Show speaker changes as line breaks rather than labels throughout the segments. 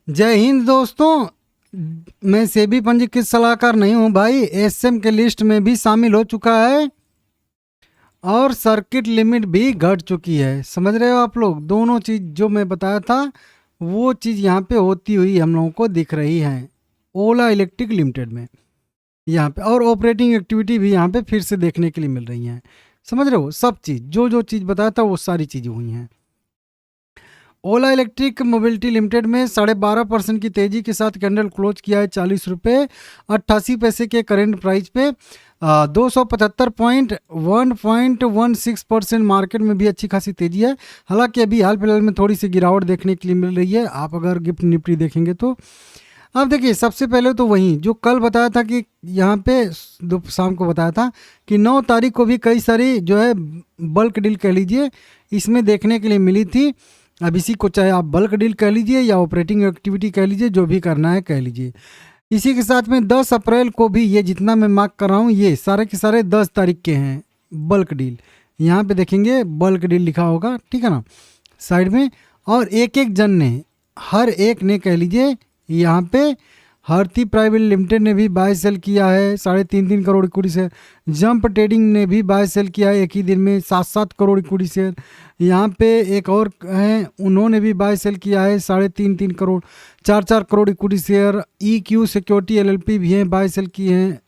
जय हिंद दोस्तों। मैं सेबी पंजीकृत सलाहकार नहीं हूं भाई, एसएम के लिस्ट में भी शामिल हो चुका है और सर्किट लिमिट भी घट चुकी है। समझ रहे हो आप लोग? दोनों चीज़ जो मैं बताया था वो चीज़ यहाँ पे होती हुई हम लोगों को दिख रही है ओला इलेक्ट्रिक लिमिटेड में यहाँ पे, और ऑपरेटिंग एक्टिविटी भी यहाँ पे फिर से देखने के लिए मिल रही हैं। समझ रहे हो? सब चीज़ जो जो चीज़ बताया था वो सारी चीज़ें हुई हैं। ओला इलेक्ट्रिक मोबिलिटी लिमिटेड में 12.5% की तेजी के साथ कैंडल क्लोज किया है 40 रुपये 88 पैसे के करेंट प्राइस पे। 275.116% मार्केट में भी अच्छी खासी तेजी है। हालांकि अभी हाल फिलहाल में थोड़ी सी गिरावट देखने के लिए मिल रही है, आप अगर गिफ्ट निफ्टी देखेंगे तो। अब देखिए, सबसे पहले तो वही जो कल बताया था कि यहाँ पे शाम को बताया था कि 9 तारीख को भी कई सारी जो है बल्क डील कह लीजिए इसमें देखने के लिए मिली थी। अब इसी को चाहे आप बल्क डील कह लीजिए या ऑपरेटिंग एक्टिविटी कह लीजिए, जो भी करना है कह लीजिए। इसी के साथ में 10 अप्रैल को भी ये जितना मैं मार्क कर रहा हूँ ये सारे के सारे 10 तारीख के हैं बल्क डील। यहाँ पे देखेंगे बल्क डील लिखा होगा, ठीक है ना, साइड में। और एक एक जन ने, हर एक ने कह लीजिए, यहाँ पे हारती प्राइवेट लिमिटेड ने भी बाय सेल किया है 3.5 crore equity share. Jump trading ने भी बाय सेल किया है एक ही दिन में 7 करोड़ इक्विटी शेयर। यहाँ पे एक और है, उन्होंने भी बाय सेल किया है 3.5 crore 4 crore equity share. E Q security LLP भी हैं, बाय सेल किए हैं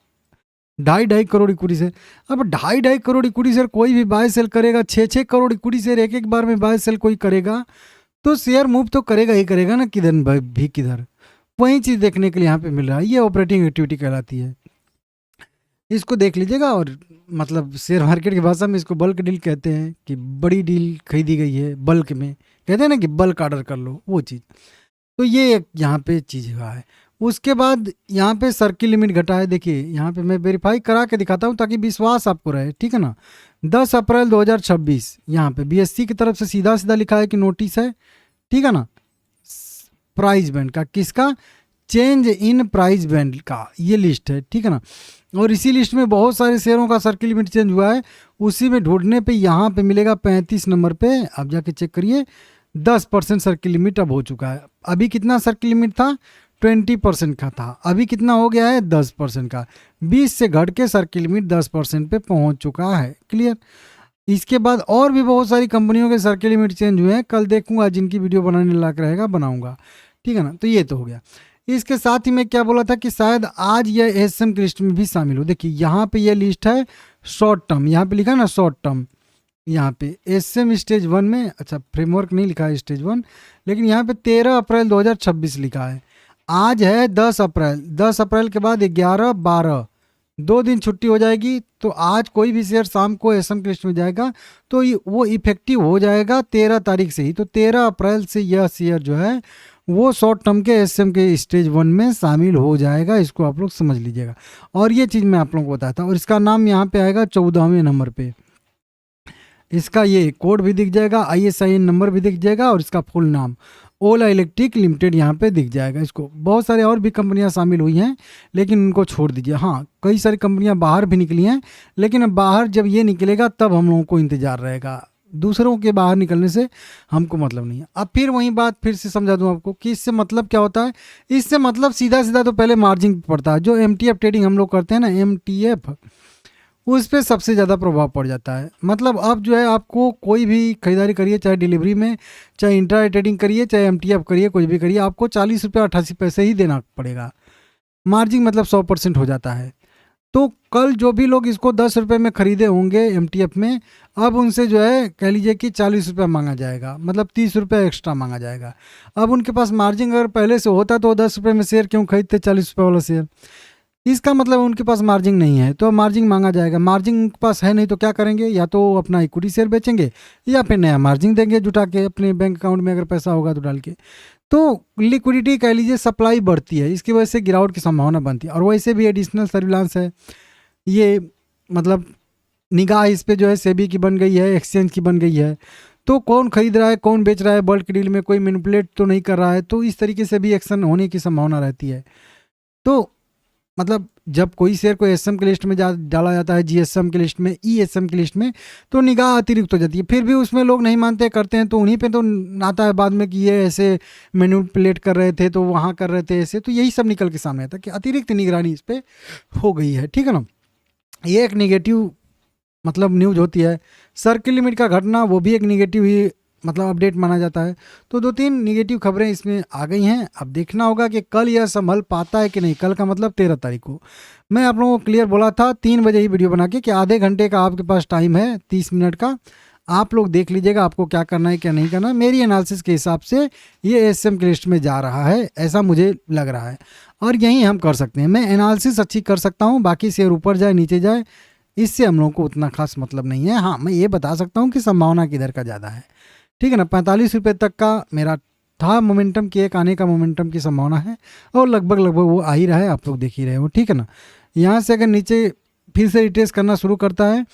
2.5 करोड़ इक्विटी शेयर। अब 2.5 करोड़ इक्विटी शेयर कोई भी बाय सेल करेगा, 6 करोड़ इक्विटी शेयर एक एक बार में बाय सेल कोई करेगा तो शेयर मूव तो करेगा ही करेगा ना, किधर भी किधर। वही चीज़ देखने के लिए यहाँ पे मिल रहा है। ये ऑपरेटिंग एक्टिविटी कहलाती है, इसको देख लीजिएगा। और मतलब शेयर मार्केट की भाषा में इसको बल्क डील कहते हैं कि बड़ी डील खरीदी गई है बल्क में, कहते हैं ना कि बल्क ऑर्डर कर लो, वो चीज़। तो ये एक यहाँ पे चीज़ हुआ है। उसके बाद यहाँ पे सर्किल लिमिट घटा है। देखिए यहाँ पे मैं वेरीफाई करा के दिखाता हूँ ताकि विश्वास आपको रहे, ठीक है ना। 10 अप्रैल 2026 यहाँ पे बीएससी की तरफ से सीधा सीधा लिखा है कि नोटिस है, ठीक है ना, प्राइस बैंड का, किसका, चेंज इन प्राइस बैंड का ये लिस्ट है, ठीक है ना। और इसी लिस्ट में बहुत सारे शेयरों का सर्किल लिमिट चेंज हुआ है। उसी में ढूंढने पे यहाँ पे मिलेगा 35 नंबर पे, आप जाके चेक करिए। 10% सर्किल लिमिट अब हो चुका है। अभी कितना सर्किल लिमिट था? 20% का था, अभी कितना हो गया है? 10% का। 20 से घट के सर्किल लिमिट 10% पे पहुंच चुका है। क्लियर? इसके बाद और भी बहुत सारी कंपनियों के सर्किल लिमिट चेंज हुए हैं, कल देखूंगा, जिनकी वीडियो बनाने लायक रहेगा बनाऊंगा, ठीक है ना। तो ये तो हो गया। इसके साथ ही मैं क्या बोला था कि शायद आज यह एसएम की लिस्ट में भी शामिल हो। देखिए यहाँ पे ये लिस्ट है शॉर्ट टर्म, यहाँ पे लिखा है ना शॉर्ट टर्म, यहाँ पे एसएम स्टेज 1 में, अच्छा फ्रेमवर्क नहीं लिखा है स्टेज 1, लेकिन यहाँ पे 13 अप्रैल 2026 लिखा है। आज है 10 अप्रैल, 10 अप्रैल के बाद 11, 12, 2 दिन छुट्टी हो जाएगी। तो आज कोई भी शेयर शाम को एसएम की लिस्ट में जाएगा तो वो इफेक्टिव हो जाएगा 13 तारीख से ही। तो 13 अप्रैल से यह शेयर जो है वो शॉर्ट टर्म के एसएम के स्टेज 1 में शामिल हो जाएगा, इसको आप लोग समझ लीजिएगा। और ये चीज़ मैं आप लोगों को बताता हूँ, और इसका नाम यहाँ पे आएगा 14वें नंबर पे। इसका ये कोड भी दिख जाएगा, आईएसआईएन नंबर भी दिख जाएगा, और इसका फुल नाम ओला इलेक्ट्रिक लिमिटेड यहाँ पे दिख जाएगा। इसको बहुत सारे और भी कंपनियाँ शामिल हुई हैं, लेकिन उनको छोड़ दीजिए। हाँ, कई सारी कंपनियाँ बाहर भी निकली हैं, लेकिन अब बाहर जब ये निकलेगा तब हम लोगों को इंतज़ार रहेगा। दूसरों के बाहर निकलने से हमको मतलब नहीं है। अब फिर वही बात फिर से समझा दूं आपको कि इससे मतलब क्या होता है। इससे मतलब सीधा सीधा तो पहले मार्जिन पड़ता है। जो एमटीएफ ट्रेडिंग हम लोग करते हैं ना, एमटीएफ, उस पर सबसे ज़्यादा प्रभाव पड़ जाता है। मतलब अब जो है आपको कोई भी खरीदारी करिए, चाहे डिलीवरी में, चाहे इंट्रा ट्रेडिंग करिए, चाहे एमटीएफ करिए, कुछ भी करिए, आपको 40 रुपये 88 पैसे ही देना पड़ेगा। मार्जिन मतलब 100% हो जाता है। तो कल जो भी लोग इसको 10 रुपये में ख़रीदे होंगे एमटीएफ में, अब उनसे जो है कह लीजिए कि 40 रुपये मांगा जाएगा, मतलब 30 रुपये एक्स्ट्रा मांगा जाएगा। अब उनके पास मार्जिन अगर पहले से होता तो 10 रुपये में शेयर क्यों खरीदते 40 रुपये वाला शेयर। इसका मतलब उनके पास मार्जिन नहीं है, तो मार्जिन मांगा जाएगा। मार्जिन उनके पास है नहीं तो क्या करेंगे, या तो अपना इक्विटी शेयर बेचेंगे या फिर नया मार्जिन देंगे जुटा के अपने बैंक अकाउंट में, अगर पैसा होगा तो डाल के। तो लिक्विडिटी कह लीजिए, सप्लाई बढ़ती है, इसकी वजह से गिरावट की संभावना बनती है। और वैसे भी एडिशनल सर्विलांस है ये, मतलब निगाह इस पे जो है सेबी की बन गई है, एक्सचेंज की बन गई है। तो कौन खरीद रहा है, कौन बेच रहा है, बल्क डील में कोई मैनिपुलेट तो नहीं कर रहा है, तो इस तरीके से भी एक्शन होने की संभावना रहती है। तो मतलब जब कोई शेयर को एसएम की लिस्ट में डाला जाता है, जीएसएम की लिस्ट में, ईएसएम की लिस्ट में, तो निगाह अतिरिक्त हो जाती है। फिर भी उसमें लोग नहीं मानते, करते हैं, तो उन्हीं पे तो आता है बाद में कि ये ऐसे मैनिपुलेट कर रहे थे, तो वहाँ कर रहे थे ऐसे, तो यही सब निकल के सामने आता है कि अतिरिक्त निगरानी इस पर हो गई है। ठीक है ना, ये एक निगेटिव मतलब न्यूज होती है। सर्किल लिमिट का घटना, वो भी एक निगेटिव ही मतलब अपडेट माना जाता है। तो 2-3 निगेटिव खबरें इसमें आ गई हैं। अब देखना होगा कि कल यह संभल पाता है कि नहीं। कल का मतलब 13 तारीख को। मैं आप लोगों को क्लियर बोला था 3 बजे ही वीडियो बना के कि आधे घंटे का आपके पास टाइम है, 30 मिनट का। आप लोग देख लीजिएगा आपको क्या करना है क्या नहीं करना। मेरी एनालिसिस के हिसाब से ये एसएम की लिस्ट में जा रहा है, ऐसा मुझे लग रहा है, और यही हम कर सकते हैं। मैं एनालिसिस अच्छी कर सकता हूँ, बाकी शेयर ऊपर जाए नीचे जाए इससे हम लोगों को उतना खास मतलब नहीं है। हाँ, मैं ये बता सकता हूँ कि संभावना किधर का ज़्यादा है। ठीक है ना, 45 रुपये तक का मेरा था मोमेंटम की, एक आने का मोमेंटम की संभावना है, और लगभग वो आ ही रहा है, आप लोग देख ही रहे हो। ठीक है ना, यहाँ से अगर नीचे फिर से रिट्रेस करना शुरू करता है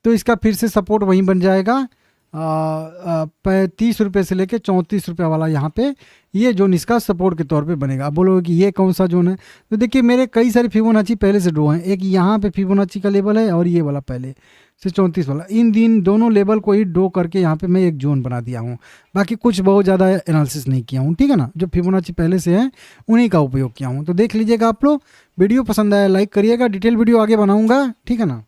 तो इसका फिर से सपोर्ट वहीं बन जाएगा 35 रुपये से लेके 34 रुपये वाला। यहाँ पे ये जोन इसका सपोर्ट के तौर पे बनेगा। आप बोलोगे कि ये कौन सा जोन है, तो देखिए मेरे कई सारे फिबोनाची पहले से ड्रॉ हैं। एक यहाँ पे फिबोनाची का लेवल है और ये वाला पहले से 34 वाला, इन दोनों लेवल को ही ड्रॉ करके यहाँ पे मैं एक जोन बना दिया हूँ। बाकी कुछ बहुत ज़्यादा एनालिसिस नहीं किया हूँ। ठीक है ना, जो फिबोनाची पहले से है उन्हीं का उपयोग किया हूँ। तो देख लीजिएगा आप लोग। वीडियो पसंद आया लाइक करिएगा, डिटेल वीडियो आगे बनाऊँगा। ठीक है ना।